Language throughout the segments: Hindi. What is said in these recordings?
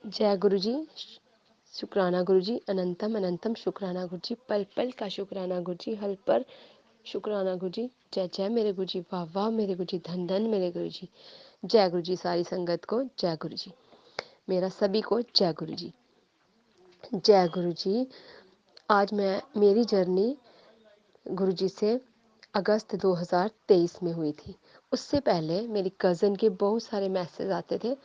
जय गुरु जी, शुक्राना गुरु जी, अनंतम अनंतम शुक्राना गुरु जी, पल पल का शुक्राना गुरु जी, हल पर शुक्राना गुरु जी। जय जय मेरे गुरु जी, वाह वाह मेरे गुरु जी, धन धन मेरे गुरु जी। जय गुरु जी, सारी संगत को जय गुरु जी, मेरा सभी को जय गुरु जी। जय गुरु जी। आज मेरी जर्नी गुरु जी से अगस्त 2023 में हुई थी। उससे पहले मेरी कज़न के बहुत सारे मैसेज आते थे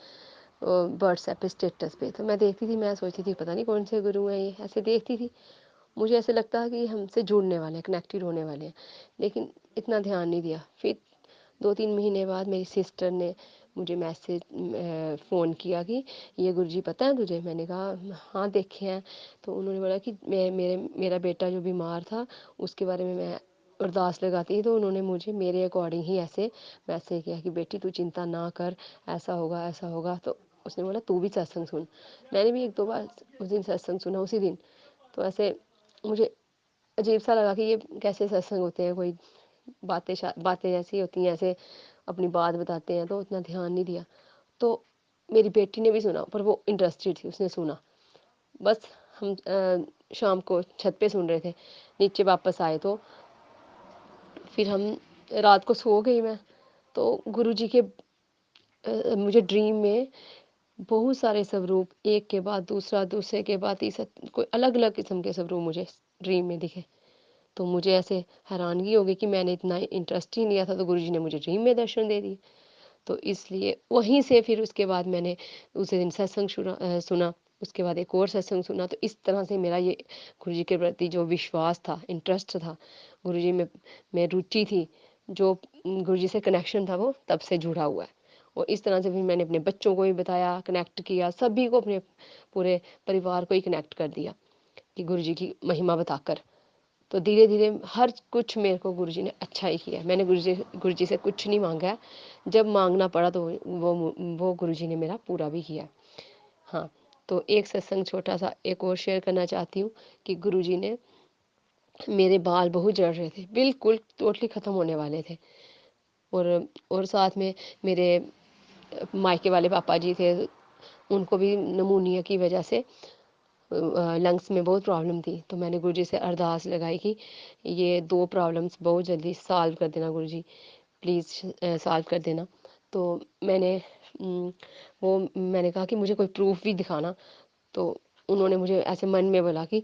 व्हाट्सएप पे, स्टेटस पे। तो मैं देखती थी, मैं सोचती थी पता नहीं कौन से गुरु हैं ये, ऐसे देखती थी। मुझे ऐसे लगता है कि हमसे जुड़ने वाले हैं, कनेक्टेड होने वाले हैं, लेकिन इतना ध्यान नहीं दिया। फिर 2-3 महीने बाद मेरी सिस्टर ने मुझे मैसेज फ़ोन किया कि ये गुरुजी पता है तुझे? मैंने कहा हाँ देखे हैं। तो उन्होंने बोला कि मेरा बेटा जो बीमार था उसके बारे में मैं अरदास लगाती थी, तो उन्होंने मुझे मेरे अकॉर्डिंग ही ऐसे मैसेज किया कि बेटी तू चिंता ना कर, ऐसा होगा ऐसा होगा। तो उसने बोला तू भी सत्संग सुन। मैंने भी 1-2 बार उस दिन सत्संग सुना उसी दिन। तो ऐसे मुझे अजीब सा लगा कि ये कैसे सत्संग होते हैं, कोई बातें ऐसी होती हैं, ऐसे अपनी बात बताते हैं। तो उतना ध्यान नहीं दिया। तो मेरी बेटी ने भी सुना, पर वो इंटरेस्टेड थी, उसने सुना। बस हम शाम को छत पे सुन रहे थे, नीचे वापस आए तो फिर हम रात को सो गई मैं। तो गुरुजी के मुझे ड्रीम में बहुत सारे स्वरूप, एक के बाद दूसरा, दूसरे के बाद तीसरा, कोई अलग अलग किस्म के स्वरूप मुझे ड्रीम में दिखे। तो मुझे ऐसे हैरानगी हो गई कि मैंने इतना इंटरेस्ट ही नहीं लिया था, तो गुरुजी ने मुझे ड्रीम में दर्शन दे दिए। तो इसलिए वहीं से फिर उसके बाद मैंने उसी दिन सत्संग सुना। उसके बाद एक और सत्संग सुना। तो इस तरह से मेरा ये गुरुजी के प्रति जो विश्वास था, इंटरेस्ट था, गुरुजी में रुचि थी, जो गुरुजी से कनेक्शन था, वो तब से जुड़ा हुआ है। और इस तरह से फिर मैंने अपने बच्चों को भी बताया, कनेक्ट किया, सभी को, अपने पूरे परिवार को ही कनेक्ट कर दिया कि गुरुजी की महिमा बताकर। तो धीरे धीरे हर कुछ मेरे को गुरुजी ने अच्छा ही किया। मैंने गुरुजी से कुछ नहीं मांगा है। जब मांगना पड़ा तो वो गुरुजी ने मेरा पूरा भी किया। हाँ, तो एक सत्संग छोटा सा एक और शेयर करना चाहती हूँ कि गुरुजी ने, मेरे बाल बहुत झड़ रहे थे, बिल्कुल टोटली ख़त्म होने वाले थे। और साथ में मेरे मायके वाले पापा जी थे, उनको भी नमूनिया की वजह से लंग्स में बहुत प्रॉब्लम थी। तो मैंने गुरुजी से अरदास लगाई कि ये 2 प्रॉब्लम्स बहुत जल्दी सॉल्व कर देना गुरुजी, प्लीज़ सॉल्व कर देना। तो मैंने मैंने कहा कि मुझे कोई प्रूफ़ भी दिखाना। तो उन्होंने मुझे ऐसे मन में बोला कि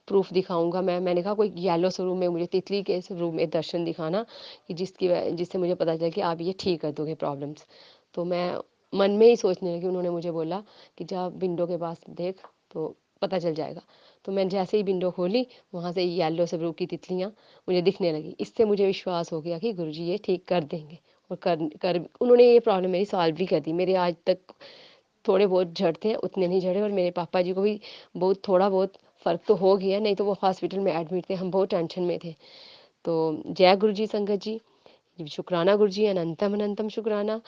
प्रूफ़ दिखाऊँगा मैं। मैंने कहा कोई येलो स्वरूप में, मुझे तितली के स्वरूप में दर्शन दिखाना कि जिससे मुझे पता चले कि आप ये ठीक कर दोगे प्रॉब्लम्स। तो मैं मन में ही सोचने लगी। उन्होंने मुझे बोला कि जा विंडो के पास देख, तो पता चल जाएगा। तो मैंने जैसे ही विंडो खोली, वहाँ से येलो स्वरूप की तितलियाँ मुझे दिखने लगी। इससे मुझे विश्वास हो गया कि गुरुजी ये ठीक कर देंगे। और कर कर उन्होंने ये प्रॉब्लम मेरी सॉल्व भी कर दी। मेरे आज तक थोड़े बहुत झड़ते हैं, उतने नहीं झड़े। और मेरे पापा जी को भी बहुत थोड़ा बहुत फ़र्क तो हो गया, नहीं तो वो हॉस्पिटल में एडमिट थे, हम बहुत टेंशन में थे। तो जय गुरु जी संगत जी, शुक्राना गुरु जी, अनंतम अनंतम शुक्राना।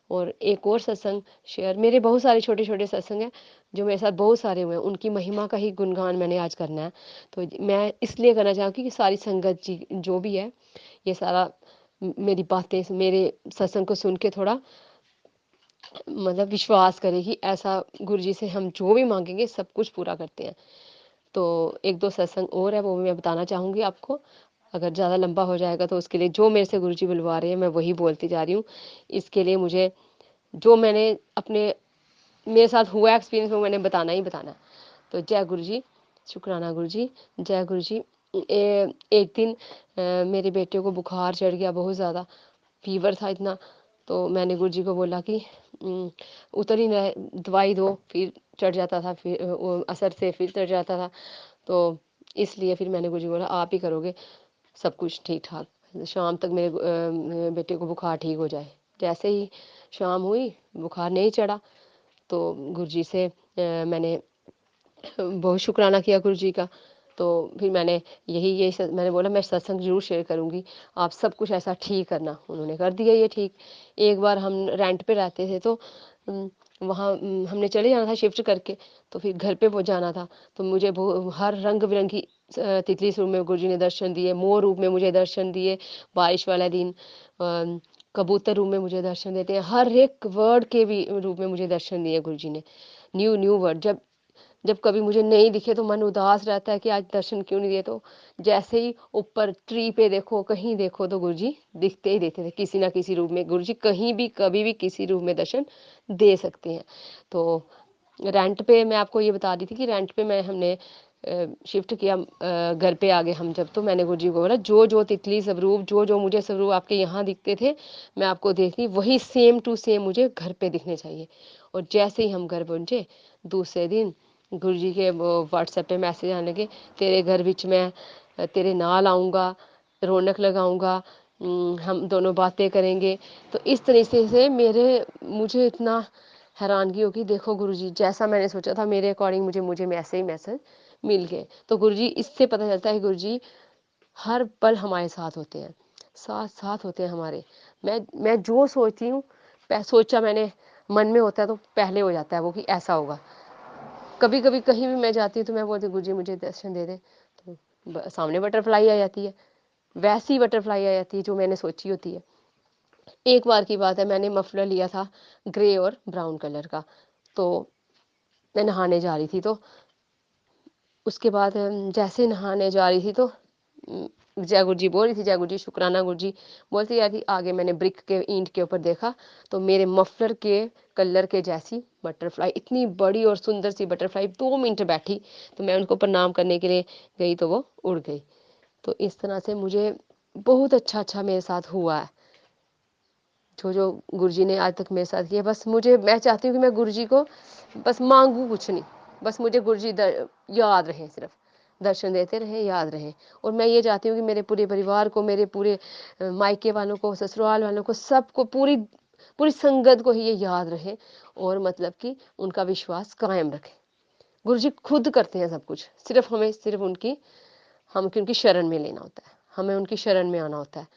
और एक और सत्संग शेयर, मेरे बहुत सारे छोटे छोटे सत्संग हैं जो मेरे साथ बहुत सारे हुए हैं, उनकी महिमा का ही गुणगान मैंने आज करना है। तो मैं इसलिए करना चाहूँगी कि सारी संगत जी जो भी है, ये सारा मेरी बातें, मेरे सत्संग को सुन के थोड़ा मतलब विश्वास करे कि ऐसा गुरुजी से हम जो भी मांगेंगे सब कुछ पूरा करते हैं। तो 1-2 सत्संग और है, वो भी मैं बताना चाहूँगी आपको। अगर ज़्यादा लंबा हो जाएगा तो उसके लिए जो मेरे से गुरुजी बुलवा रहे हैं मैं वही बोलती जा रही हूँ। इसके लिए मुझे जो मैंने अपने मेरे साथ हुआ एक्सपीरियंस वो मैंने बताना ही बताना है। तो जय गुरुजी, शुक्राना गुरुजी, जय गुरुजी। एक दिन मेरे बेटे को बुखार चढ़ गया बहुत ज़्यादा, फ़ीवर था इतना। तो मैंने गुरुजी को बोला कि उतर ही ना, दवाई दो, फिर चढ़ जाता था, फिर वो असर से फिर चढ़ जाता था। तो इसलिए फिर मैंने गुरुजी को बोला आप ही करोगे सब कुछ ठीक ठाक, शाम तक मेरे बेटे को बुखार ठीक हो जाए। जैसे ही शाम हुई, बुखार नहीं चढ़ा। तो गुरुजी से मैंने बहुत शुक्राना किया गुरुजी का। तो फिर मैंने मैंने बोला मैं सत्संग ज़रूर शेयर करूँगी, आप सब कुछ ऐसा ठीक करना। उन्होंने कर दिया ये ठीक। एक बार हम रेंट पे रहते थे, तो वहाँ हमने चले जाना था शिफ्ट करके, तो फिर घर पे वो जाना था। तो मुझे वो हर रंग-बिरंगी तितली स्वरूप में गुरुजी ने दर्शन दिए, मोर रूप में मुझे दर्शन दिए बारिश वाला दिन। कबूतर रूप में मुझे दर्शन देते हैं, हर एक वर्ड के भी रूप में मुझे दर्शन दिए गुरु जी ने। न्यू न्यू वर्ड, जब जब कभी मुझे नहीं दिखे तो मन उदास रहता है कि आज दर्शन क्यों नहीं दिए, तो जैसे ही ऊपर ट्री पे देखो, कहीं देखो तो गुरुजी दिखते ही देते थे किसी ना किसी रूप में। गुरुजी कहीं भी कभी भी किसी रूप में दर्शन दे सकते हैं। तो रेंट पे मैं आपको ये बता रही थी कि रेंट पे मैं हमने शिफ्ट किया, घर पे आ गए हम जब, तो मैंने गुरुजी को बोला जो जो तितली स्वरूप, जो जो मुझे स्वरूप आपके यहाँ दिखते थे मैं आपको देखती, वही सेम टू सेम मुझे घर पे दिखने चाहिए। और जैसे ही हम घर पहुँचे दूसरे दिन गुरुजी के वो व्हाट्सएप पे मैसेज आने लगे, तेरे घर विच मैं तेरे नाल आऊँगा, रौनक लगाऊँगा, हम दोनों बातें करेंगे। तो इस तरीके से मेरे मुझे इतना हैरानगी होगी, देखो गुरुजी जैसा मैंने सोचा था मेरे अकॉर्डिंग मुझे मुझे वैसे ही मैसेज मिल गए। तो गुरुजी इससे पता चलता है गुरुजी हर पल हमारे साथ होते हैं, साथ साथ होते हैं हमारे। मैं जो सोचती हूँ, सोचा मैंने मन में होता है तो पहले हो जाता है वो कि ऐसा होगा। कभी कभी कहीं भी मैं जाती हूँ तो मैं बोलती हूँ गुरुजी मुझे दर्शन दे दे, तो सामने बटरफ्लाई आ जाती है, वैसी बटरफ्लाई आ जाती है जो मैंने सोची होती है। एक बार की बात है, मैंने मफलर लिया था ग्रे और ब्राउन कलर का, तो मैं नहाने जा रही थी, तो उसके बाद जैसे नहाने जा रही थी तो जय गुरु जी बोल रही थी, जय गुरु जी शुक्राना गुरु जी बोलती जा रही थी। आगे मैंने ब्रिक के ईंट के ऊपर देखा तो मेरे मफलर के कलर के जैसी बटरफ्लाई, इतनी बड़ी और सुंदर सी बटरफ्लाई 2 मिनट बैठी, तो मैं उनको प्रणाम करने के लिए गई तो वो उड़ गई। तो इस तरह से मुझे बहुत अच्छा अच्छा मेरे साथ हुआ है, जो जो गुरुजी ने आज तक मेरे साथ किया। बस मुझे, मैं चाहती हूँ कि मैं गुरुजी को बस मांगू कुछ नहीं, बस मुझे गुरुजी याद रहे, सिर्फ दर्शन देते रहे, याद रहे। और मैं ये चाहती हूँ कि मेरे पूरे परिवार को, मेरे पूरे मायके वालों को, ससुराल वालों को, सबको, पूरी पूरी संगत को ही ये याद रहे, और मतलब कि उनका विश्वास कायम रखे। गुरुजी खुद करते हैं सब कुछ, सिर्फ हमें सिर्फ उनकी शरण में लेना होता है, हमें उनकी शरण में आना होता है।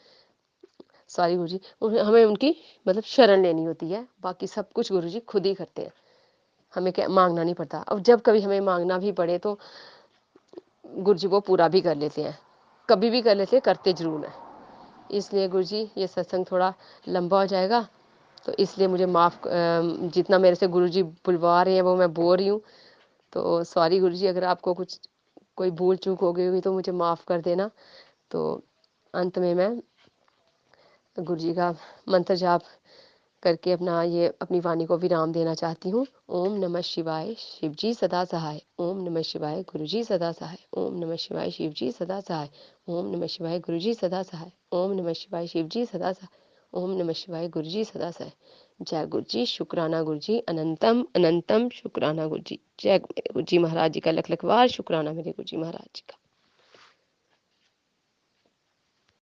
सॉरी गुरुजी, हमें उनकी मतलब शरण लेनी होती है, बाकी सब कुछ गुरुजी खुद ही करते हैं, हमें क्या मांगना नहीं पड़ता। और जब कभी हमें मांगना भी पड़े तो गुरुजी वो पूरा भी कर लेते हैं, कभी भी कर लेते हैं, करते जरूर हैं। इसलिए गुरुजी ये सत्संग थोड़ा लंबा हो जाएगा, तो इसलिए मुझे माफ़, जितना मेरे से गुरुजी बुलवा रहे हैं वो मैं बोल रही हूँ। तो सॉरी गुरुजी, अगर आपको कुछ कोई भूल चूक हो गई होगी तो मुझे माफ़ कर देना। तो अंत में मैं गुरुजी का मंत्र जाप करके अपनी वाणी को विराम देना चाहती हूँ। ओम नमः शिवाय, शिवजी सदा सहाय। ओम नमः शिवाय, गुरुजी सदा सहाय। ओम नमः शिवाय, शिवजी सदा सहाय। ओम नमः शिवाय, गुरुजी सदा सहाय। ओम नमः शिवाय, शिवजी सदा सहाय। ओम नमः शिवाय, गुरुजी सदा सहाय। जय गुरुजी, शुक्राना गुरुजी, अनंतम अनंतम शुक्राना गुरुजी। जय मेरे गुरुजी महाराज जी का लख लख बार शुक्राना मेरे गुरुजी महाराज जी का।